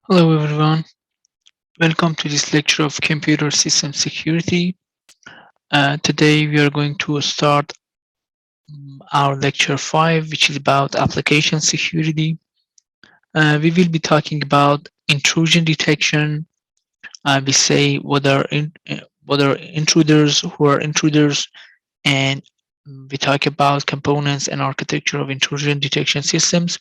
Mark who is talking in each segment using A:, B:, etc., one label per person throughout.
A: Hello everyone, welcome to this lecture of computer system security. Today we are going to start our lecture 5, which is about application security. We will be talking about intrusion detection. We say whether intruders, who are intruders, and we talk about components and architecture of intrusion detection systems.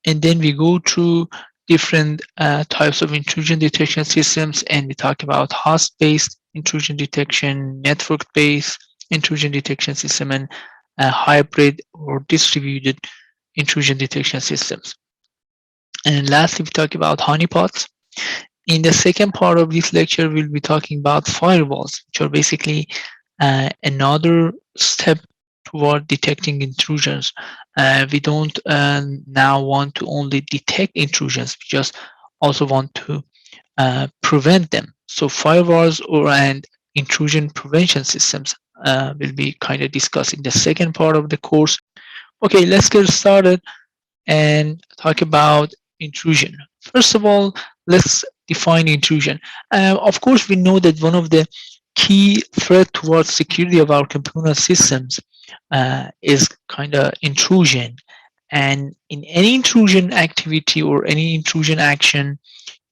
A: And then we go through different types of intrusion detection systems, and we talk about host-based intrusion detection, network-based intrusion detection system, and hybrid or distributed intrusion detection systems. And lastly, we talk about honeypots. In the second part of this lecture, we'll be talking about firewalls, which are basically another step toward detecting intrusions. We don't now want to only detect intrusions, we just also want to prevent them. So firewalls and intrusion prevention systems will be kind of discussed in the second part of the course. Okay, let's get started and talk about intrusion. First of all, let's define intrusion. Of course, we know that one of the key threat towards security of our computer systems is kind of intrusion. And in any intrusion activity or any intrusion action,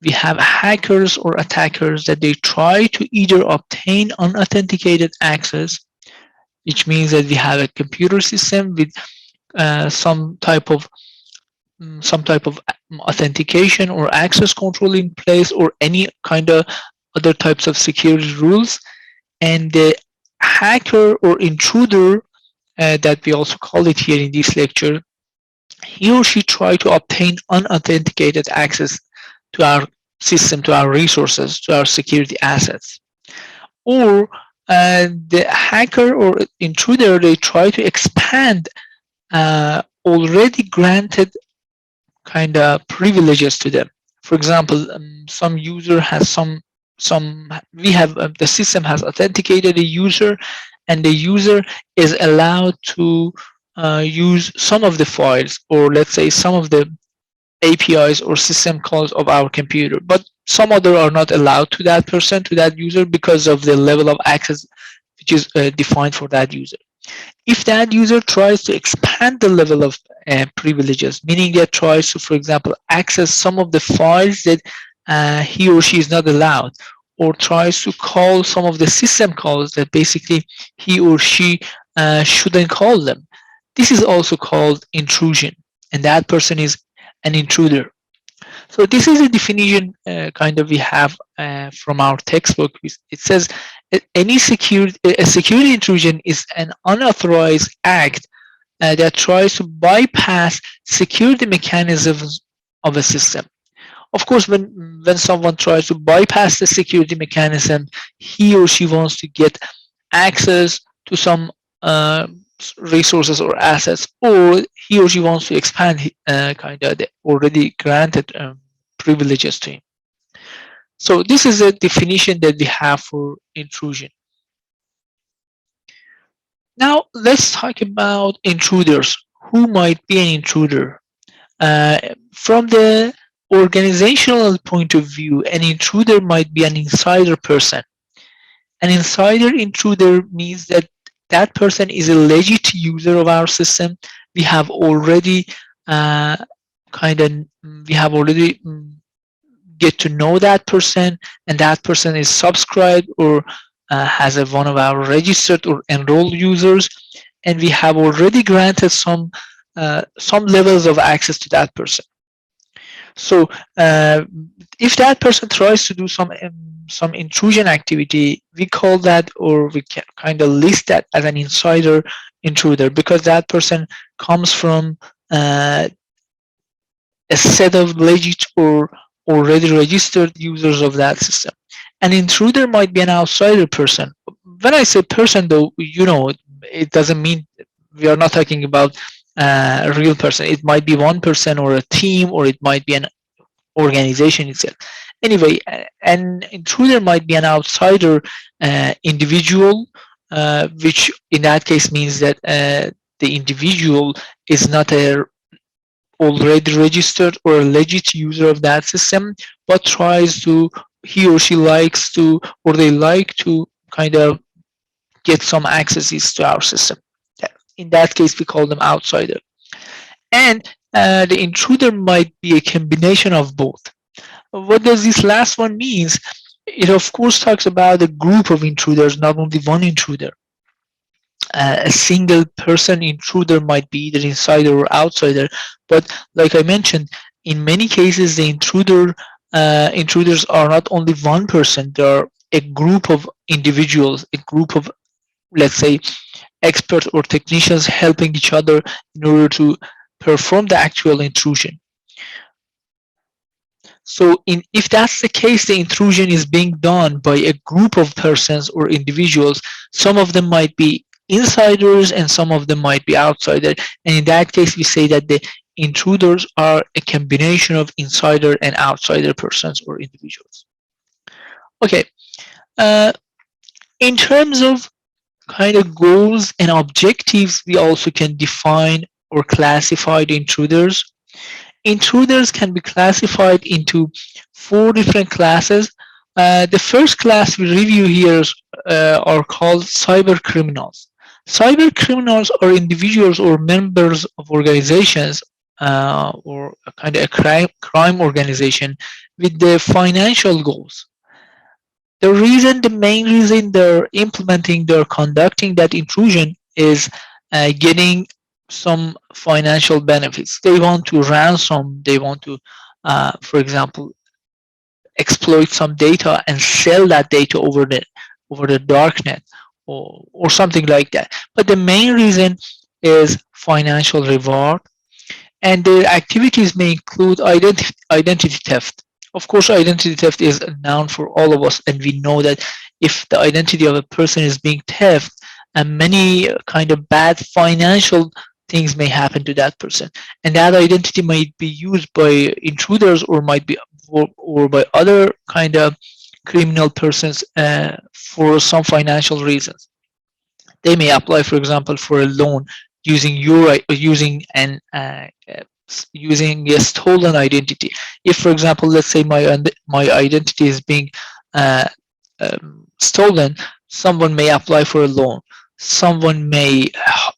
A: we have hackers or attackers that they try to either obtain unauthenticated access, which means that we have a computer system with some type of authentication or access control in place, or any kind of other types of security rules, and the hacker or intruder, that we also call it here in this lecture, he or she try to obtain unauthenticated access to our system, to our resources, to our security assets. Or the hacker or intruder, they try to expand already granted kind of privileges to them. For example, some user has some we have the system has authenticated a user, and the user is allowed to use some of the files, or let's say some of the APIs or system calls of our computer, but some other are not allowed to that person, to that user, because of the level of access which is defined for that user. If that user tries to expand the level of privileges, meaning that tries to, for example, access some of the files that he or she is not allowed, or tries to call some of the system calls that basically he or she shouldn't call them, this is also called intrusion, and that person is an intruder. So this is a definition kind of we have from our textbook. It says that a security intrusion is an unauthorized act that tries to bypass security mechanisms of a system. Of course, when someone tries to bypass the security mechanism, he or she wants to get access to some resources or assets, or he or she wants to expand kind of the already granted privileges to him. So this is a definition that we have for intrusion. Now let's talk about intruders. Who might be an intruder? From the organizational point of view, an intruder might be an insider person. An insider intruder means that that person is a legit user of our system. We have already uh, kind of we have already get to know that person, and that person is subscribed or has one of our registered or enrolled users, and we have already granted some levels of access to that person. So if that person tries to do some intrusion activity, we call that, or we can kind of list that as an insider intruder, because that person comes from a set of legit or already registered users of that system. An intruder might be an outsider person. When I say person, though, it doesn't mean we are not talking about a real person. It might be one person or a team, or it might be an organization itself. Anyway, an intruder might be an outsider individual, which in that case means that the individual is not a already registered or a legit user of that system, but tries to, he or she likes to, or they like to kind of get some accesses to our system. In that case, we call them outsider. And the intruder might be a combination of both. What does this last one means? It of course talks about a group of intruders, not only one intruder. A single person intruder might be either insider or outsider, but like I mentioned, in many cases the intruders are not only one person, they are a group of individuals, a group of, let's say, experts or technicians helping each other in order to perform the actual intrusion. So if that's the case, the intrusion is being done by a group of persons or individuals. Some of them might be insiders and some of them might be outsiders. And in that case, we say that the intruders are a combination of insider and outsider persons or individuals. Okay, uh, in terms of kind of goals and objectives, we also can define or classify the intruders. Intruders can be classified into four different classes. The first class we review here are called cyber criminals. Cyber criminals are individuals or members of organizations or a kind of a crime organization with the financial goals. The main reason they're implementing, they're conducting that intrusion is getting some financial benefits. They want to ransom, they want to, for example, exploit some data and sell that data over the darknet or something like that. But the main reason is financial reward, and their activities may include identity theft. Of course, identity theft is a noun for all of us, and we know that if the identity of a person is being theft, and many kind of bad financial things may happen to that person, and that identity might be used by intruders or might be or by other kind of criminal persons for some financial reasons. They may apply, for example, for a loan using using a stolen identity. If, for example, let's say my identity is being uh, stolen, someone may apply for a loan. Someone may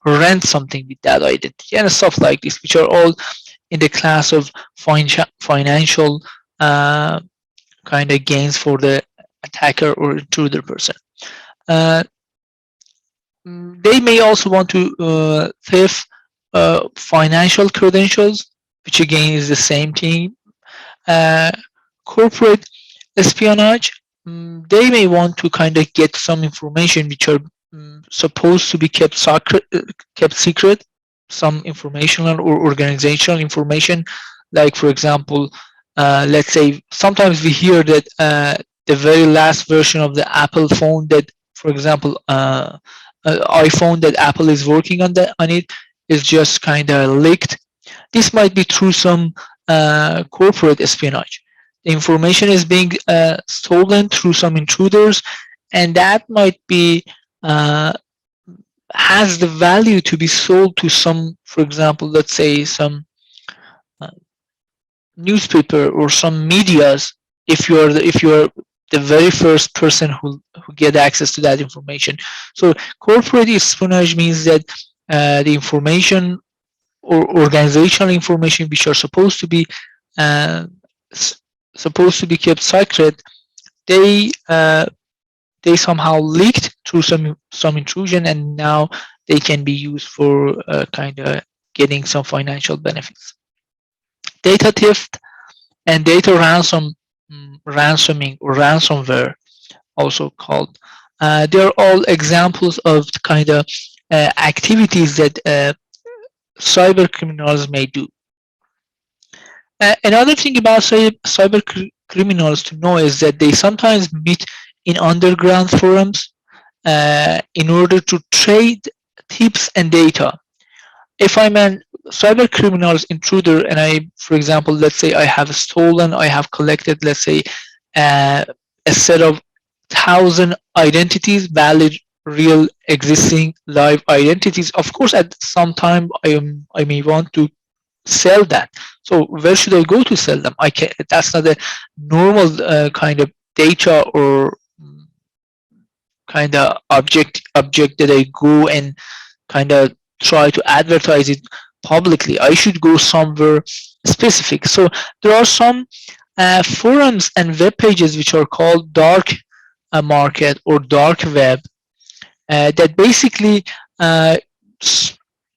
A: rent something with that identity and stuff like this, which are all in the class of financial kind of gains for the attacker or intruder person. Uh, they may also want to theft financial credentials, which again is the same thing. Uh, Corporate espionage, they may want to kind of get some information which are supposed to be kept secret, some informational or organizational information. Like, for example, let's say sometimes we hear that the very last version of the Apple phone that, for example, iPhone that Apple is working on it is just kind of leaked. This might be through some corporate espionage. The information is being stolen through some intruders, and that might be has the value to be sold to some, for example, let's say some uh, newspaper or some medias. If you're the very first person who get access to that information. So corporate espionage means that the information or organizational information which are uh, supposed to be kept secret, they they somehow leaked through some intrusion, and now they can be used for kind of getting some financial benefits. Data theft and data ransoming or ransomware, also called. They're all examples of the kind of activities that cyber criminals may do. Another thing about cyber criminals to know is that they sometimes meet in underground forums in order to trade tips and data. If I'm a cyber criminals intruder and I, for example, let's say I have collected, let's say, uh, a set of 1,000 identities, valid, real, existing, live identities. Of course, at some time I may want to sell that. So where should I go to sell them? I can That's not a normal kind of data or kind of object that I go and kind of try to advertise it publicly. I should go somewhere specific. So there are some forums and web pages which are called dark market or dark web, that basically uh,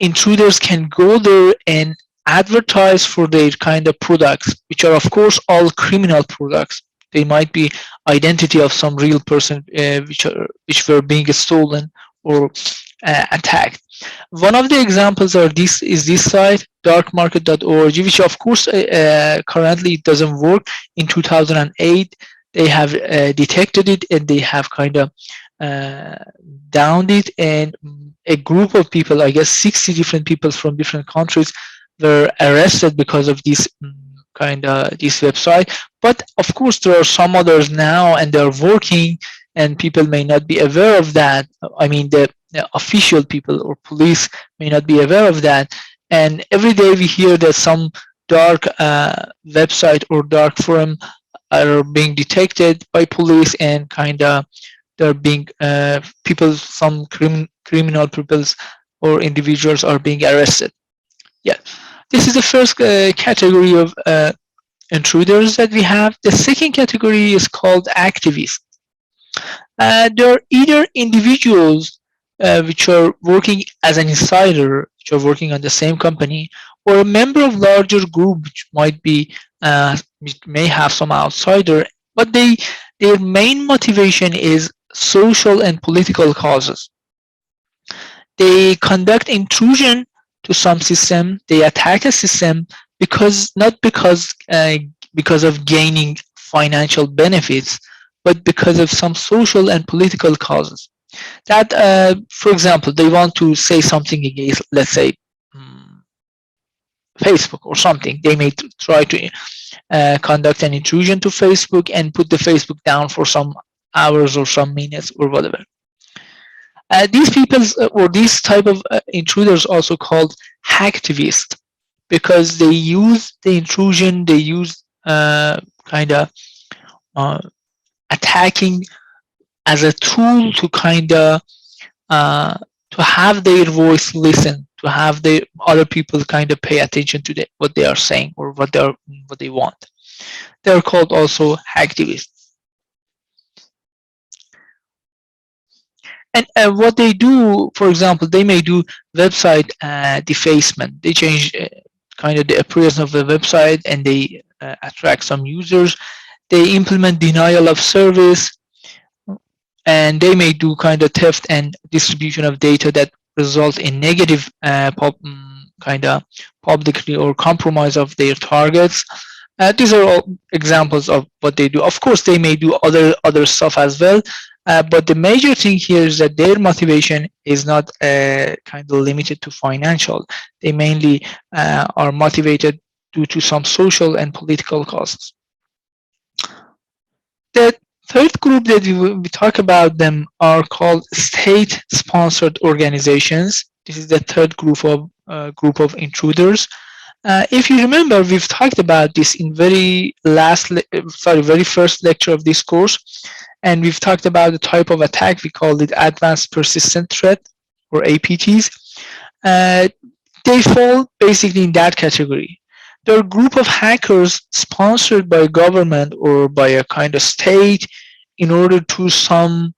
A: intruders can go there and advertise for their kind of products, which are of course all criminal products. They might be identity of some real person, which were being stolen or attacked. One of the examples are this site darkmarket.org, which of course currently doesn't work. In 2008 they have detected it and they have kind of uh, downed it, and a group of people, I guess 60 different people from different countries, were arrested because of this kind of this website. But of course there are some others now and they're working, and people may not be aware of that. I mean the official people or police may not be aware of that, and every day we hear that some dark website or dark forum are being detected by police, and kind of they're being people, some criminal peoples or individuals are being arrested. Yeah, this is the first category of intruders that we have. The second category is called activists. They're either individuals which are working as an insider, which are working on the same company, or a member of larger group, which might be which may have some outsider, but their main motivation is social and political causes. They conduct intrusion to some system. They attack a system because not because of gaining financial benefits, but because of some social and political causes. That, for example, they want to say something against, let's say, mm, Facebook or something. They may try to conduct an intrusion to Facebook and put the Facebook down for some hours or some minutes or whatever. These people or these type of intruders also called hacktivists, because they use the intrusion, they use kind of uh, attacking as a tool to kind of uh, to have their voice listened, to have the other people kind of pay attention to what they are saying or what they want. They're called also hacktivists. And what they do, for example, they may do website defacement. They change kind of the appearance of the website and they attract some users. They implement denial of service, and they may do kind of theft and distribution of data that result in negative kind of publicly or compromise of their targets. These are all examples of what they do. Of course, they may do other stuff as well, but the major thing here is that their motivation is not kind of limited to financial. They mainly are motivated due to some social and political causes. The third group that we talk about them are called state-sponsored organizations. This is the third group of intruders. If you remember, we've talked about this in very first lecture of this course, and we've talked about the type of attack. We called it advanced persistent threat, or APTs. Uh, they fall basically in that category. They're a group of hackers sponsored by government or by a kind of state in order to some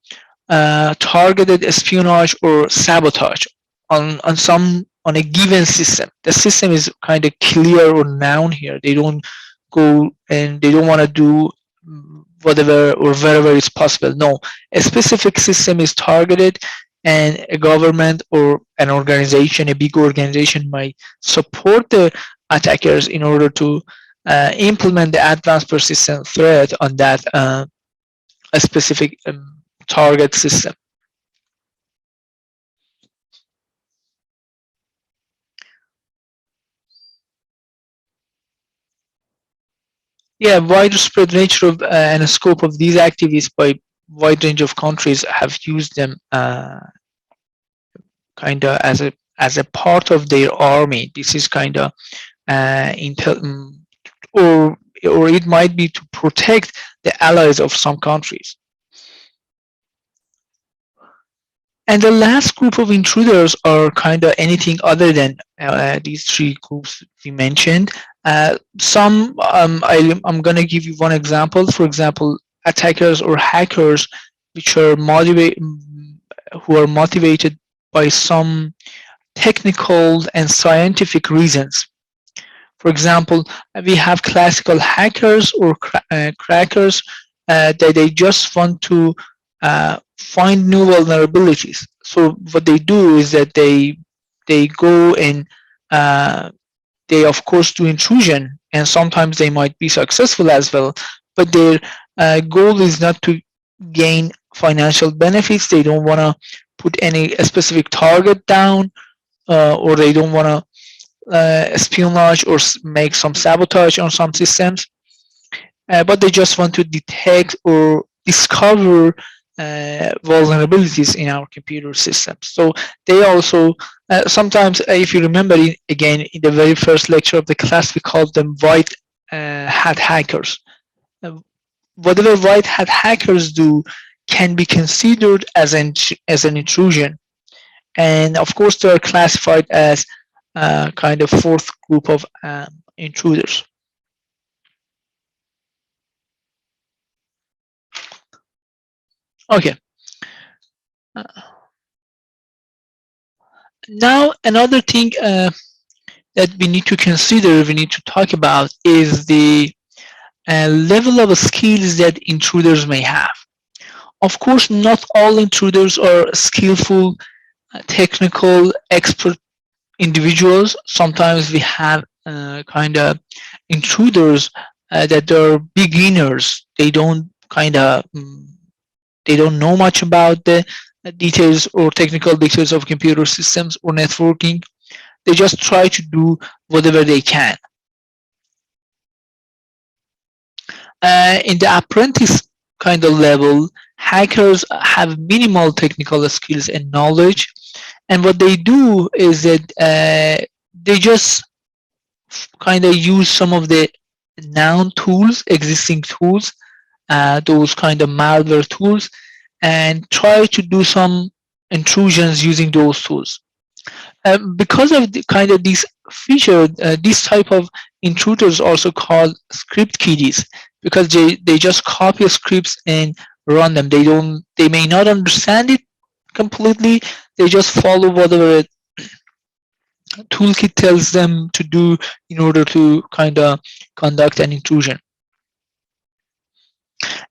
A: targeted espionage or sabotage on a given system. The system is kind of clear or known here. They don't go and they don't want to do whatever or wherever it's possible. No, a specific system is targeted, and a government or an organization, a big organization, might support the attackers in order to implement the advanced persistent threat on that a specific target system. Yeah, widespread nature of and scope of these activities by wide range of countries have used them kind of as a part of their army. This is kind of intel, or it might be to protect the allies of some countries. And the last group of intruders are kind of anything other than these three groups we mentioned. I'm going to give you one example. For example, attackers or hackers which are who are motivated by some technical and scientific reasons. For example, we have classical hackers or crackers that they just want to find new vulnerabilities. So what they do is that they go and they of course do intrusion, and sometimes they might be successful as well. But their goal is not to gain financial benefits. They don't want to put any specific target down, or they don't want to espionage or make some sabotage on some systems, but they just want to detect or discover vulnerabilities in our computer systems. So they also sometimes, if you remember, again in the very first lecture of the class, we called them white hat hackers. Whatever white hat hackers do can be considered as an intrusion, and of course they are classified as kind of fourth group of intruders. Okay. Now another thing that we need to consider, we need to talk about, is the level of skills that intruders may have. Of course, not all intruders are skillful, technical, expert individuals. Sometimes we have kind of intruders that are beginners. They don't they don't know much about the details or technical details of computer systems or networking. They just try to do whatever they can. In the apprentice kind of level, hackers have minimal technical skills and knowledge, and what they do is that they just kind of use some of the known tools, existing tools, those kind of malware tools, and try to do some intrusions using those tools. Because of the kind of this feature, this type of intruders also called script kiddies, because they just copy scripts and run them. They may not understand it completely. They just follow whatever toolkit tells them to do in order to kind of conduct an intrusion.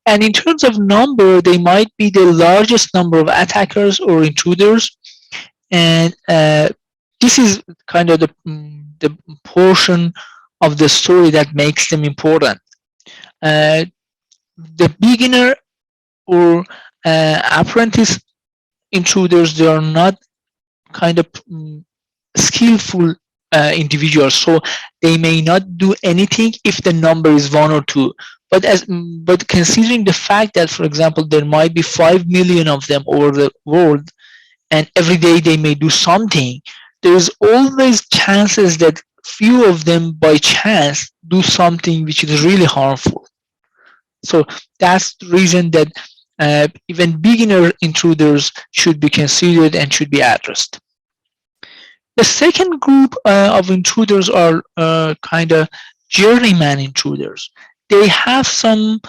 A: And in terms of number, they might be the largest number of attackers or intruders, and this is kind of the portion of the story that makes them important. The beginner or apprentice intruders, they are not kind of skillful individuals, so they may not do anything if the number is 1 or 2. But considering the fact that, for example, there might be 5 million of them over the world, and every day they may do something, there's always chances that few of them by chance do something which is really harmful. So that's the reason that even beginner intruders should be considered and should be addressed. The second group of intruders are kind of journeyman intruders. They have some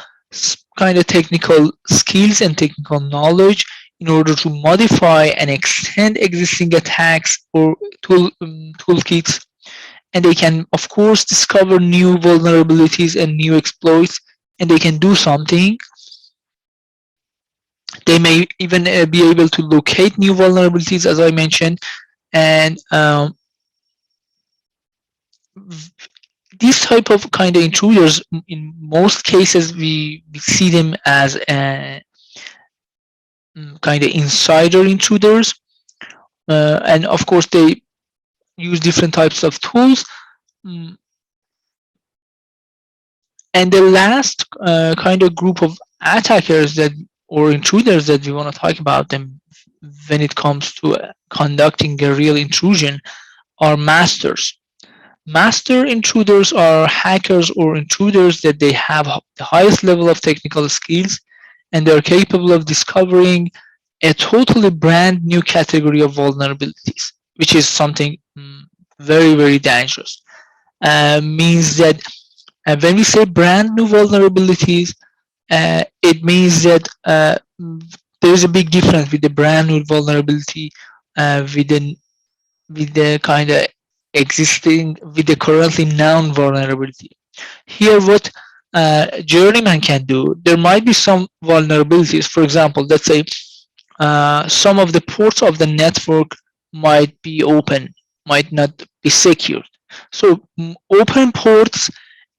A: kind of technical skills and technical knowledge in order to modify and extend existing attacks or toolkits, and they can of course discover new vulnerabilities and new exploits, and they can do something. They may even be able to locate new vulnerabilities, as I mentioned, and these type of kind of intruders, in most cases we see them as kind of insider intruders, and of course they use different types of tools. And the last kind of group of attackers that or intruders that we want to talk about them when it comes to conducting a real intrusion are masters. Master intruders are hackers or intruders that they have the highest level of technical skills, and they're capable of discovering a totally brand new category of vulnerabilities, which is something very, very dangerous. Means that when we say brand new vulnerabilities, it means that there is a big difference with the brand new vulnerability with the kind of existing with the currently known vulnerability. Here, what journeyman can do, there might be some vulnerabilities. For example, let's say some of the ports of the network might be open, might not be secured. So open ports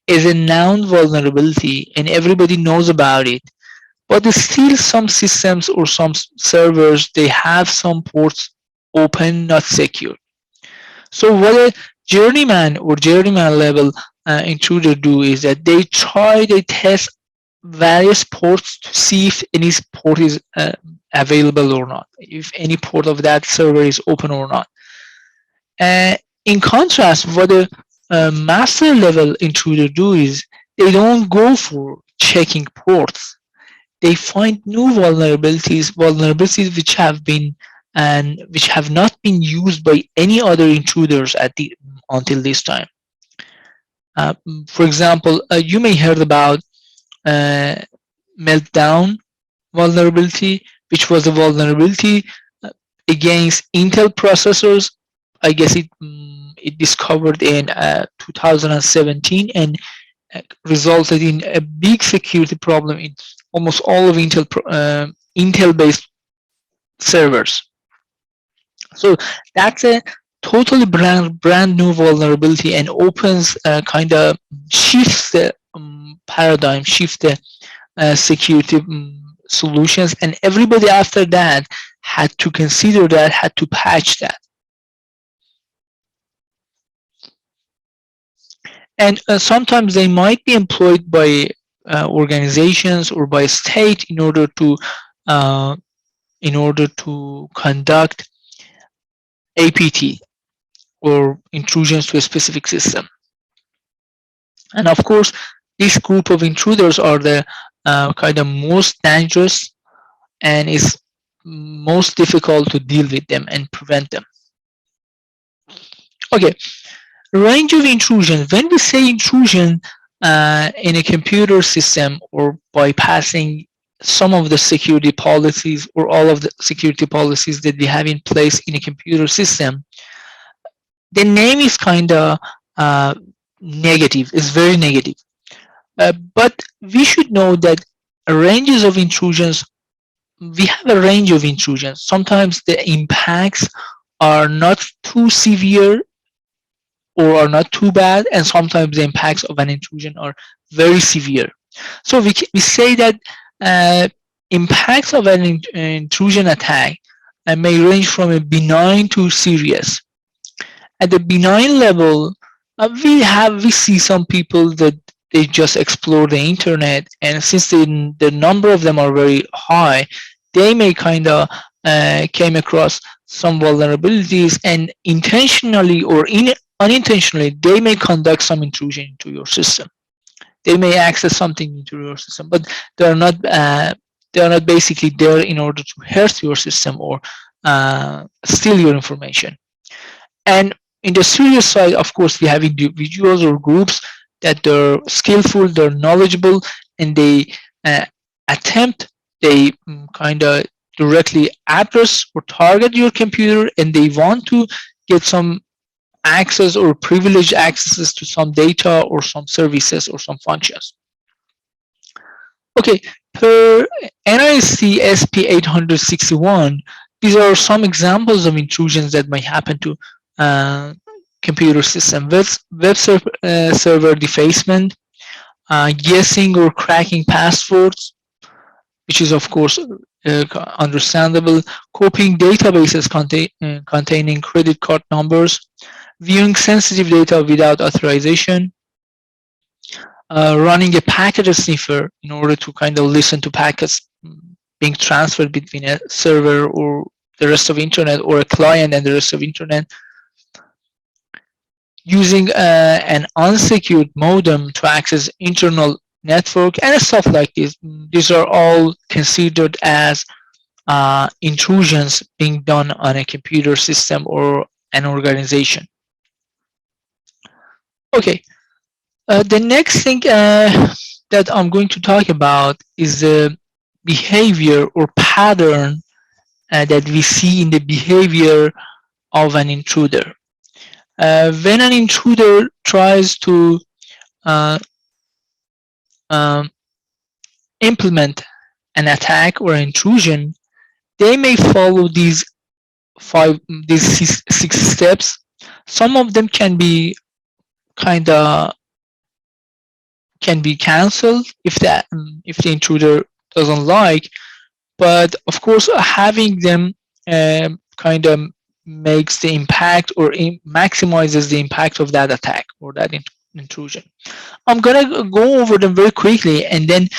A: is a known vulnerability and everybody knows about it. But there's still some systems or some servers, they have some ports open, not secure. So what a journeyman or journeyman level intruder do is that they test various ports to see if any port is available or not, if any port of that server is open or not. In contrast, what a master level intruder do is they don't go for checking ports. They find new vulnerabilities which have been and which have not been used by any other intruders until this time. For example, you may heard about uh, meltdown vulnerability, which was a vulnerability uh, against Intel processors. I guess it discovered in 2017 and resulted in a big security problem in almost all of Intel-based servers. So that's a totally brand new vulnerability and opens kind of shifts the paradigm, shifts the security solutions, and everybody after that had to consider that, had to patch that. And sometimes they might be employed by organizations or by state uh, in order to conduct APT or intrusions to a specific system. And of course, this group of intruders are the kind of most dangerous and is most difficult to deal with them and prevent them. Okay, range of intrusion. When we say intrusion in a computer system or bypassing some of the security policies or all of the security policies that we have in place in a computer system, the name is kind of negative, it's very negative. But we should know that ranges of intrusions, we have a range of intrusions. Sometimes the impacts are not too severe or are not too bad, and sometimes the impacts of an intrusion are very severe. So we say that impacts of an intrusion attack may range from a benign to serious. At the benign level, we see some people that they just explore the internet, and since the number of them are very high, they may kind of came across some vulnerabilities, and intentionally or unintentionally they may conduct some intrusion into your system. They may access something into your system, but they are not basically there in order to hurt your system or steal your information. And in the serious side, of course, we have individuals or groups that they're skillful, they're knowledgeable, and they uh, attempt, they kind of directly address or target your computer, and they want to get some access or privileged accesses to some data or some services or some functions. Okay, per NIST SP861, these are some examples of intrusions that might happen to computer system. Server defacement, guessing or cracking passwords, which is of course understandable, copying databases containing credit card numbers, viewing sensitive data without authorization, running a packet sniffer in order to kind of listen to packets being transferred between a server or the rest of internet, or a client and the rest of internet, using an unsecured modem to access internal network and stuff like this. These are all considered as intrusions being done on a computer system or an organization. Okay, the next thing that I'm going to talk about is the behavior or pattern that we see in the behavior of an intruder. When an intruder tries to uh, um, implement an attack or intrusion, they may follow these six steps. Some of them kind of can be cancelled if the intruder doesn't like. But of course, having them kind of makes the impact or maximizes the impact of that attack or that intrusion. I'm gonna go over them very quickly, and then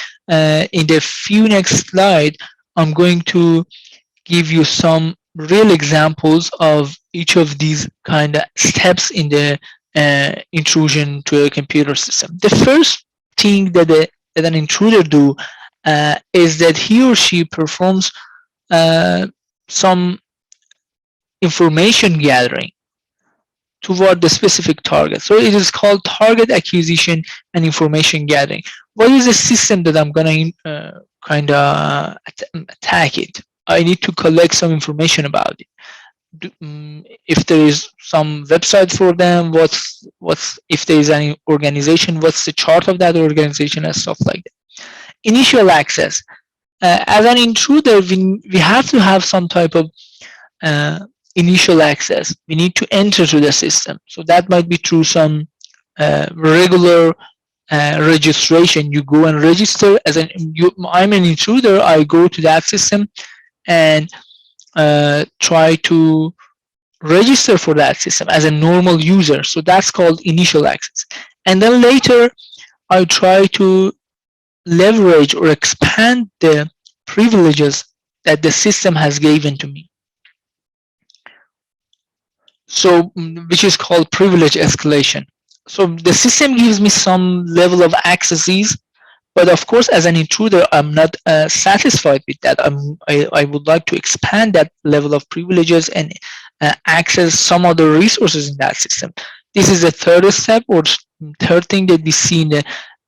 A: in the few next slide, I'm going to give you some real examples of each of these kind of steps in the intrusion to a computer system. The first thing that an intruder do is that he or she performs some information gathering toward the specific target. So it is called target acquisition and information gathering. What is the system that I'm going to kind of attack it? I need to collect some information about it. If there is some website for them, what's if there is any organization, what's the chart of that organization and stuff like that. Initial access. As an intruder, we have to have some type of initial access. We need to enter to the system. So that might be through some regular registration. You go and register as I'm an intruder. I go to that system and try to register for that system as a normal user. So that's called initial access. And then later, I try to leverage or expand the privileges that the system has given to me. So, which is called privilege escalation. So the system gives me some level of accesses, but of course, as an intruder, I'm not satisfied with that. I would like to expand that level of privileges and access some other resources in that system. This is the third step or third thing that we see in the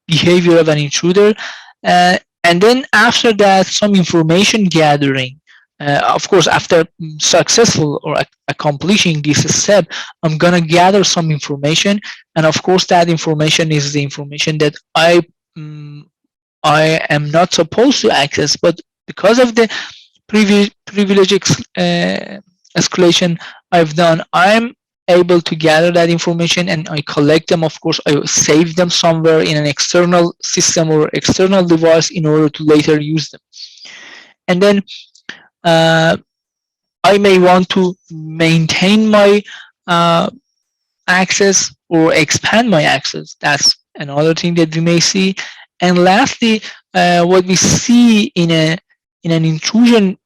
A: behavior of an intruder. And then after that, some information gathering. Of course, after successful or accomplishing this step, I'm gonna gather some information, and of course, that information is the information that I am not supposed to access, but because of the privilege escalation I've done, I'm able to gather that information and I collect them. Of course, I save them somewhere in an external system or external device in order to later use them. And then I may want to maintain my access or expand my access. That's another thing that we may see. And lastly, what we see in an intrusion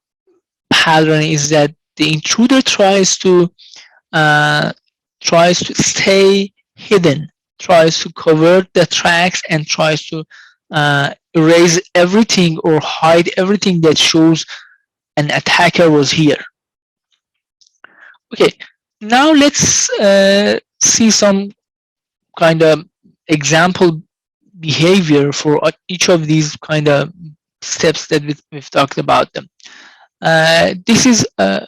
A: pattern is that the intruder tries to stay hidden, tries to cover the tracks, and tries to erase everything or hide everything that shows an attacker was here. Okay, now let's see some kind of example behavior for each of these kind of steps that we've talked about them. This is a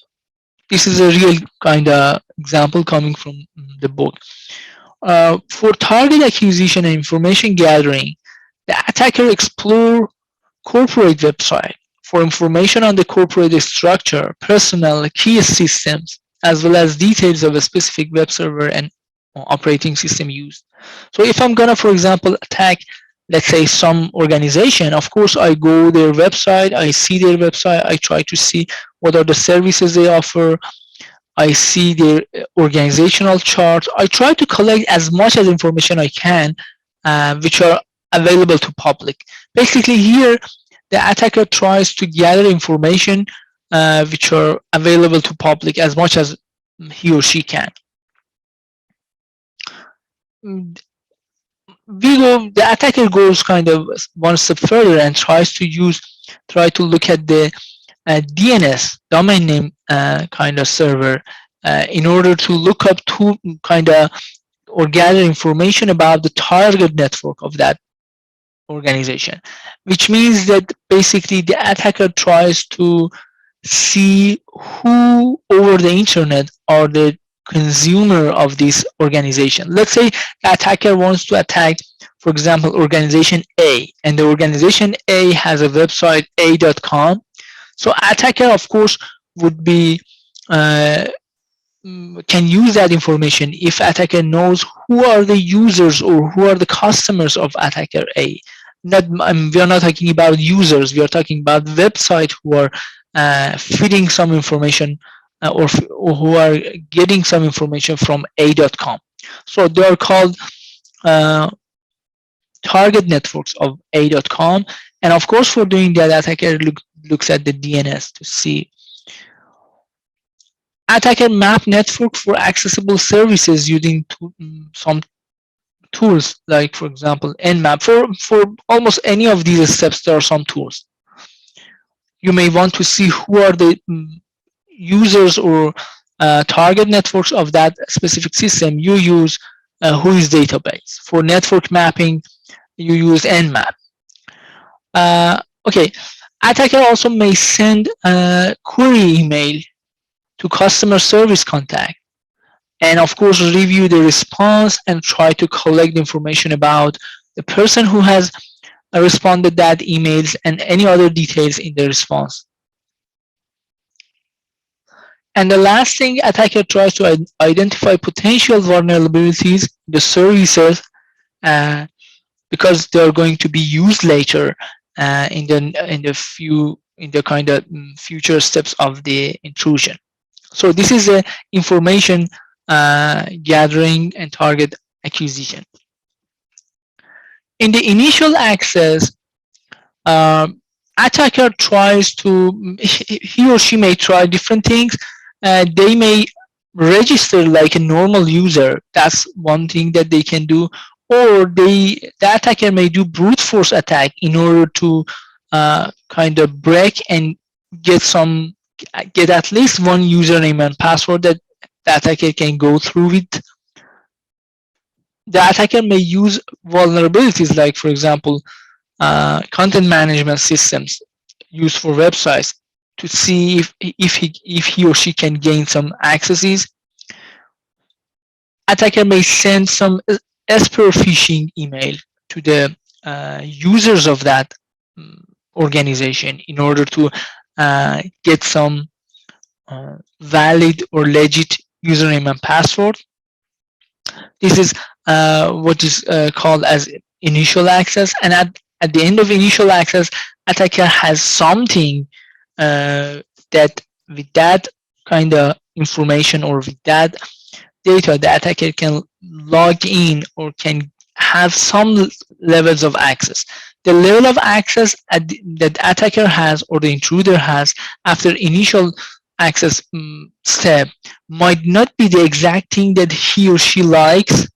A: real kind of example coming from the book. For target acquisition and information gathering, the attacker explore corporate website for information on the corporate structure, personnel, key systems, as well as details of a specific web server and operating system used. So if I'm gonna, for example, attack, let's say, some organization, of course, I go their website, I see their website, I try to see what are the services they offer, I see their organizational chart, I try to collect as much as information I can, which are available to public. Basically here, the attacker tries to gather information which are available to public as much as he or she can. mm, the attacker goes kind of one step further and try to look at the DNS, domain name kind of server, in order to look up to kind of or gather information about the target network of that organization, which means that basically the attacker tries to see who over the internet are the consumer of this organization. Let's say the attacker wants to attack, for example, organization A, and the organization A has a website a.com. So attacker, of course, would be uh, can use that information if attacker knows who are the users or who are the customers of attacker A. Not, we are not talking about users. We are talking about website who are feeding some information or who are getting some information from a.com. So they are called uh, target networks of a.com. And of course, for doing that, attacker looks at the DNS to see. Attacker map network for accessible services using some tools, like for example nmap. For almost any of these steps, there are some tools. You may want to see who are the users or target networks of that specific system. You use WHOIS database. For network mapping, you use nmap. Okay, attacker also may send a query email to customer service contact, and of course review the response and try to collect information about the person who has responded that emails and any other details in the response. And the last thing, attacker tries to identify potential vulnerabilities in the services because they're going to be used later in the kind of future steps of the intrusion. So this is the information gathering and target acquisition. In the initial access, attacker tries to, he or she may try different things. They may register like a normal user. That's one thing that they can do. Or the attacker may do brute force attack in order to kind of break and get at least one username and password that the attacker can go through with. The attacker may use vulnerabilities like, for example, content management systems used for websites to see if he or she can gain some accesses. Attacker may send some esper phishing email to the users of that organization in order to get some valid or legit username and password. This is what is called as initial access, and at the end of initial access, attacker has something that with that kind of information or with that data, the attacker can log in or can have some levels of access. The level of access that the attacker has or the intruder has after initial access step might not be the exact thing that he or she likes,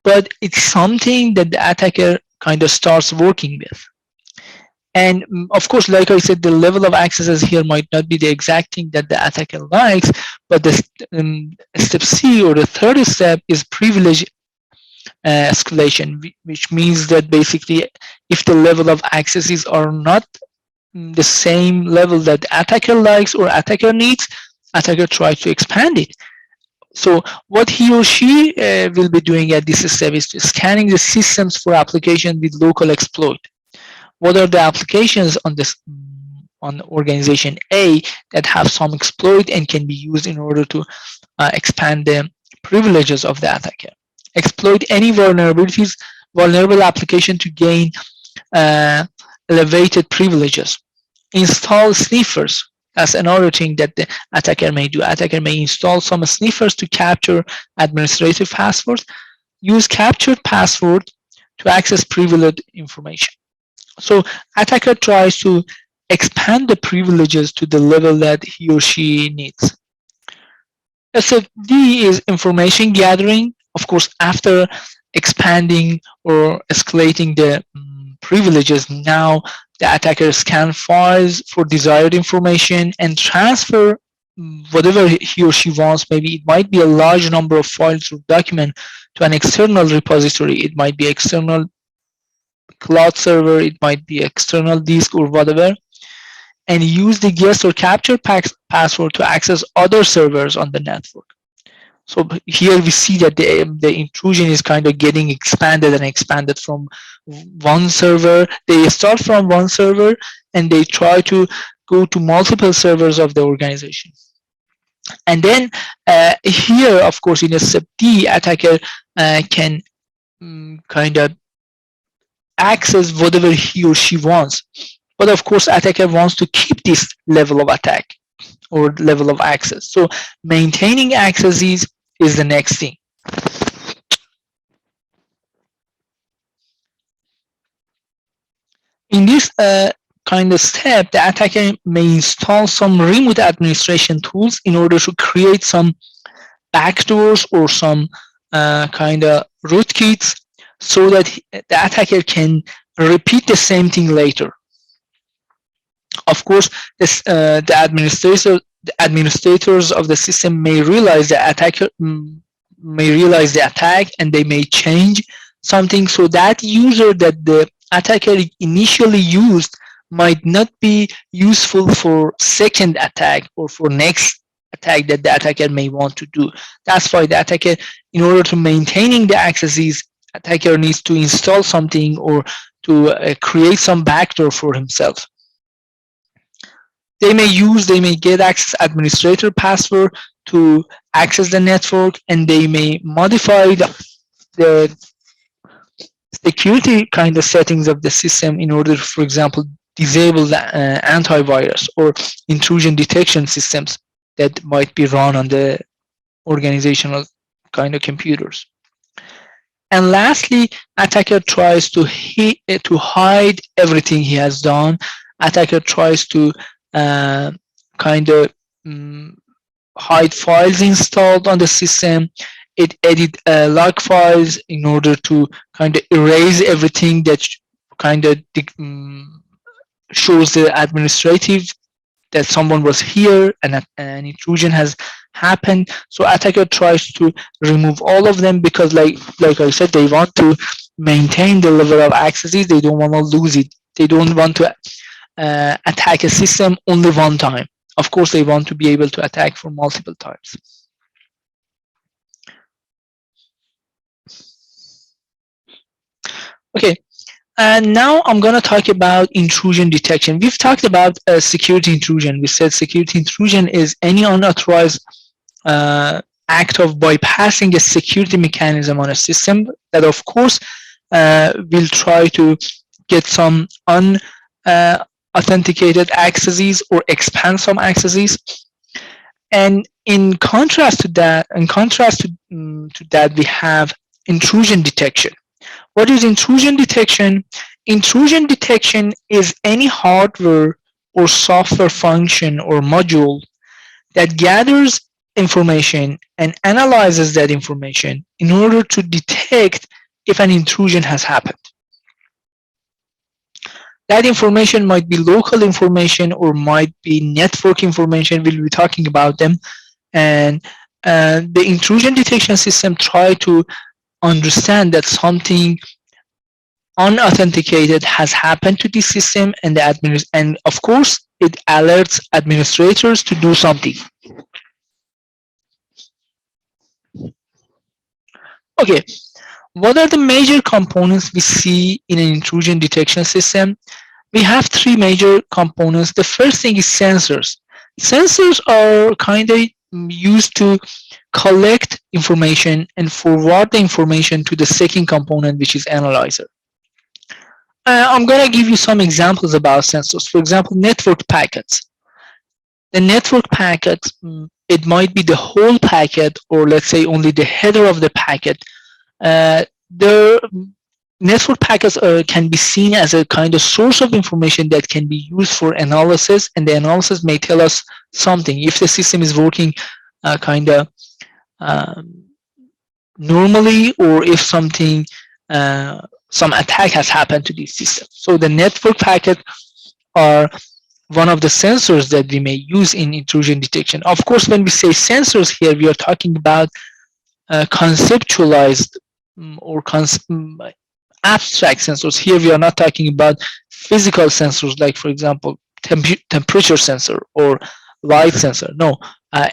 A: but it's something that the attacker kind of starts working with. And of course, like I said, the level of accesses here might not be the exact thing that the attacker likes, but the step C or the third step is privilege escalation, which means that basically if the level of accesses are not the same level that the attacker likes or attacker needs, attacker tries to expand it. So what he or she will be doing at this step is scanning the systems for application with local exploit. What are the applications on organization A that have some exploit and can be used in order to expand the privileges of the attacker? Exploit any vulnerable application to gain elevated privileges. Install sniffers. That's another thing that the attacker may do. Attacker may install some sniffers to capture administrative passwords. Use captured password to access privileged information. So attacker tries to expand the privileges to the level that he or she needs. Step D is information gathering. Of course, after expanding or escalating the privileges. Now the attacker scan files for desired information and transfer whatever he or she wants. Maybe it might be a large number of files or document to an external repository. It might be external cloud server, it might be external disk or whatever, and use the guest or capture password to access other servers on the network. So here we see that the intrusion is kind of getting expanded and expanded from one server. They start from one server and they try to go to multiple servers of the organization. And then here, of course, in a step D, attacker can kind of access whatever he or she wants. But of course, attacker wants to keep this level of attack or level of access. So maintaining access is the next thing. In this kind of step, the attacker may install some remote administration tools in order to create some backdoors or some kind of rootkits so that the attacker can repeat the same thing later. Of course, the administrators of the system may realize the attacker may realize the attack, and they may change something, so that user that the attacker initially used might not be useful for second attack or for next attack that the attacker may want to do. That's why the attacker, in order to maintaining the accesses, attacker needs to install something or to create some backdoor for himself. They may get access administrator password to access the network, and they may modify the security kind of settings of the system in order to, for example, disable the antivirus or intrusion detection systems that might be run on the organizational kind of computers. And lastly, attacker tries to hide everything he has done. Attacker tries to kind of hide files installed on the system. It edit log files in order to kind of erase everything that kind of shows the administrative that someone was here and an intrusion has happened. So attacker tries to remove all of them because like I said, they want to maintain the level of accesses. They don't want to lose it. They don't want to attack a system only one time. Of course, they want to be able to attack for multiple times. Okay, and now I'm going to talk about intrusion detection. We've talked about security intrusion. We said security intrusion is any unauthorized act of bypassing a security mechanism on a system that, of course, will try to get some unauthenticated accesses or expand some accesses. And in contrast to that, we have intrusion detection. What is intrusion detection? Intrusion detection is any hardware or software function or module that gathers information and analyzes that information in order to detect if an intrusion has happened. That information might be local information or might be network information. We'll be talking about them. And the intrusion detection system try to understand that something unauthenticated has happened to this system, and and of course it alerts administrators to do something. Okay, what are the major components we see in an intrusion detection system? We have three major components. The first thing is sensors. Sensors are kind of used to collect information and forward the information to the second component, which is analyzer. I'm going to give you some examples about sensors. For example, network packets. The network packet, it might be the whole packet, or let's say only the header of the packet. The network packets can be seen as a kind of source of information that can be used for analysis, and the analysis may tell us something if the system is working kind of normally, or if something, some attack has happened to this system. So the network packet are one of the sensors that we may use in intrusion detection. Of course, when we say sensors here, we are talking about conceptualized or abstract sensors. Here we are not talking about physical sensors like, for example, temperature sensor or light sensor. No,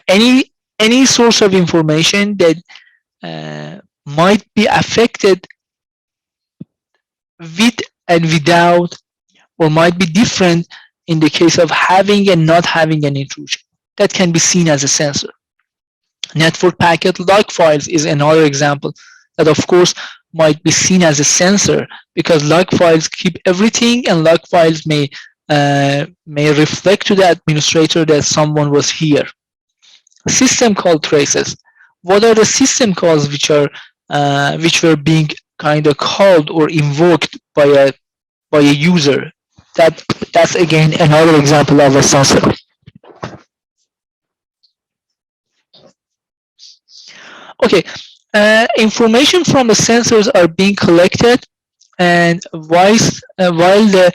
A: any source of information that might be affected with and without, or might be different in the case of having and not having an intrusion. That can be seen as a sensor. Network packet log files is another example that, of course, might be seen as a sensor, because log files keep everything, and log files may reflect to the administrator that someone was here. System call traces. What are the system calls which were being kind of called or invoked by a user? That's again another example of a sensor. Okay, information from the sensors are being collected, and while the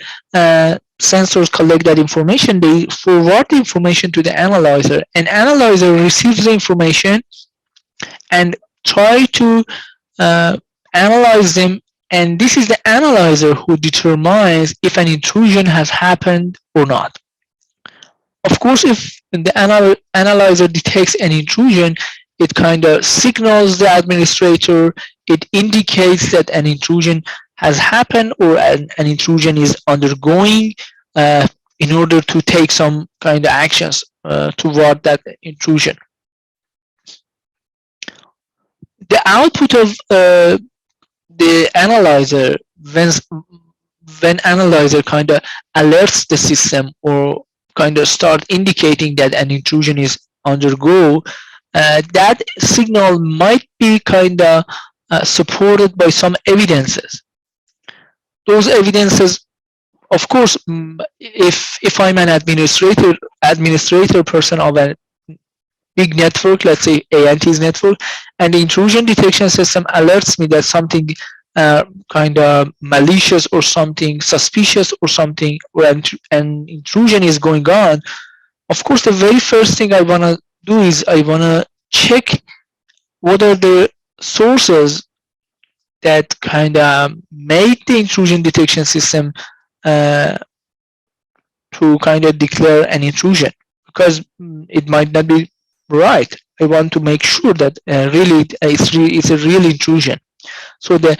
A: sensors collect that information, they forward the information to the analyzer. An analyzer receives the information and try to uh, analyze them, and this is the analyzer who determines if an intrusion has happened or not. Of course, if the analyzer detects an intrusion, it kind of signals the administrator, it indicates that an intrusion has happened, or an intrusion is undergoing, in order to take some kind of actions toward that intrusion. The output of the analyzer, when analyzer kind of alerts the system or kind of start indicating that an intrusion is undergo, that signal might be kind of supported by some evidences. Those evidences, of course, if I'm an administrator person of a big network, let's say ANT's network, and the intrusion detection system alerts me that something kind of malicious or something suspicious or something, or an intrusion is going on, of course, the very first thing I want to do is I want to check what are the sources that kind of made the intrusion detection system uh, to kind of declare an intrusion, because it might not be right. I want to make sure that really it's a real intrusion. So the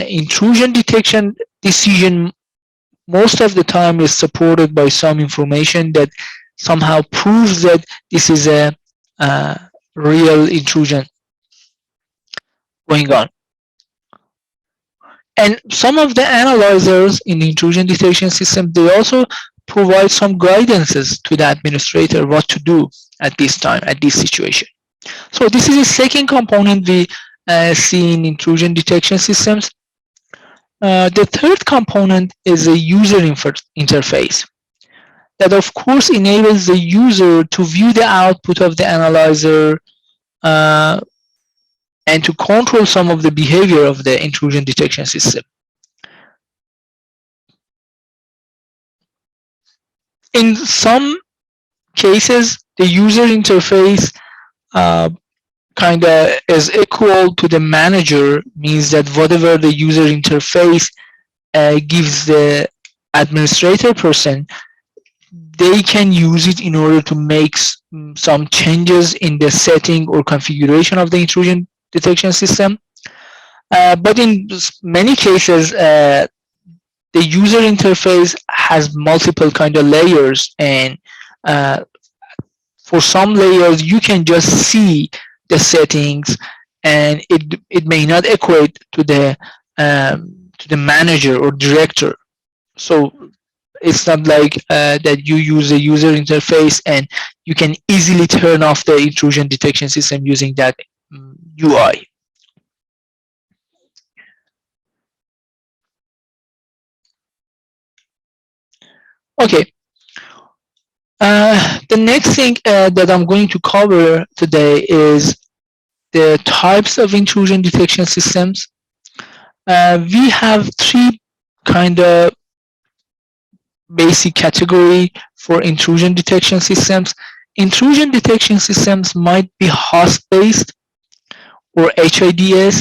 A: intrusion detection decision most of the time is supported by some information that somehow proves that this is a real intrusion going on. And some of the analyzers in the intrusion detection system, they also provide some guidances to the administrator what to do at this time, at this situation. So this is a second component we see in intrusion detection systems. The third component is a user interface that, of course, enables the user to view the output of the analyzer uh, and to control some of the behavior of the intrusion detection system. In some cases, the user interface kind of is equal to the manager, means that whatever the user interface gives the administrator person, they can use it in order to make some changes in the setting or configuration of the intrusion detection system. But in many cases, the user interface has multiple kind of layers, and for some layers you can just see the settings, and it may not equate to the manager or director. So it's not like that you use a user interface and you can easily turn off the intrusion detection system using that UI. Okay. The next thing that I'm going to cover today is the types of intrusion detection systems, we have three kind of basic category for intrusion detection systems. Intrusion detection systems might be host-based or HIDS.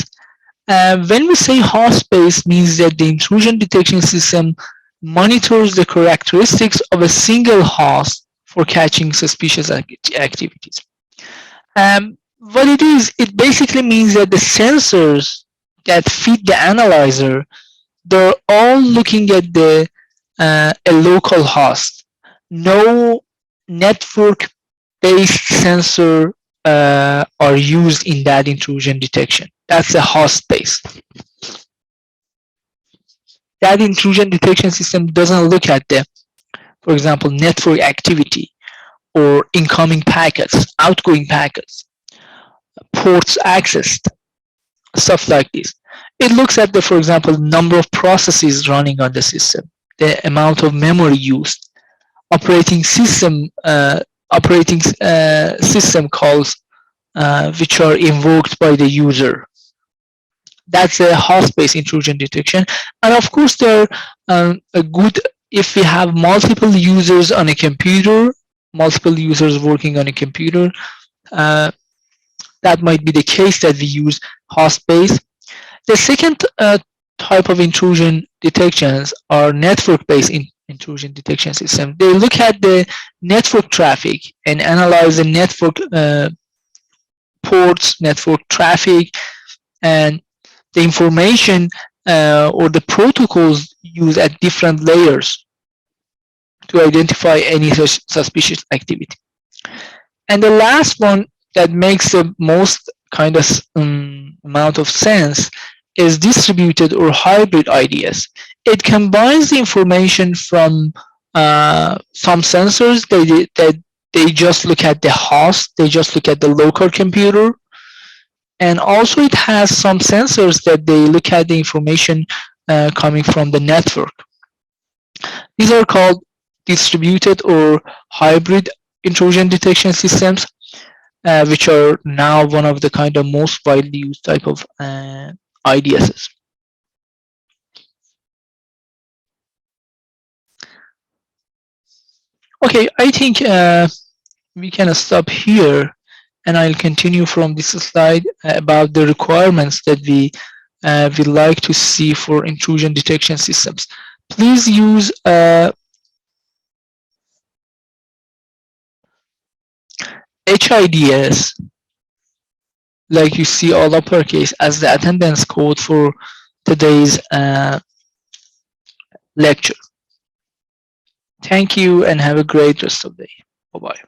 A: When we say host-based, means that the intrusion detection system monitors the characteristics of a single host for catching suspicious activities. What it is, it basically means that the sensors that feed the analyzer, they're all looking at a local host. No network-based sensor are used in that intrusion detection. That's a host-based. That intrusion detection system doesn't look at the, for example, network activity or incoming packets, outgoing packets, ports accessed, stuff like this. It looks at the, for example, number of processes running on the system, the amount of memory used, operating system calls which are invoked by the user. That's a host-based intrusion detection. And of course, there are a good, if we have multiple users on a computer, multiple users working on a computer, that might be the case that we use host-based. The second type of intrusion detections are network-based intrusion detection system. They look at the network traffic and analyze the network ports, network traffic, and the information or the protocols used at different layers to identify any suspicious activity. And the last one that makes the most kind of amount of sense is distributed or hybrid IDS. It combines the information from some sensors that they just look at the host, they just look at the local computer, and also it has some sensors that they look at the information coming from the network. These are called distributed or hybrid intrusion detection systems, which are now one of the kind of most widely used type of IDSs. Okay, I think we can stop here, and I'll continue from this slide about the requirements that we like to see for intrusion detection systems. Please use HIDS, like you see all uppercase, as the attendance code for today's lecture. Thank you and have a great rest of the day. Bye-bye.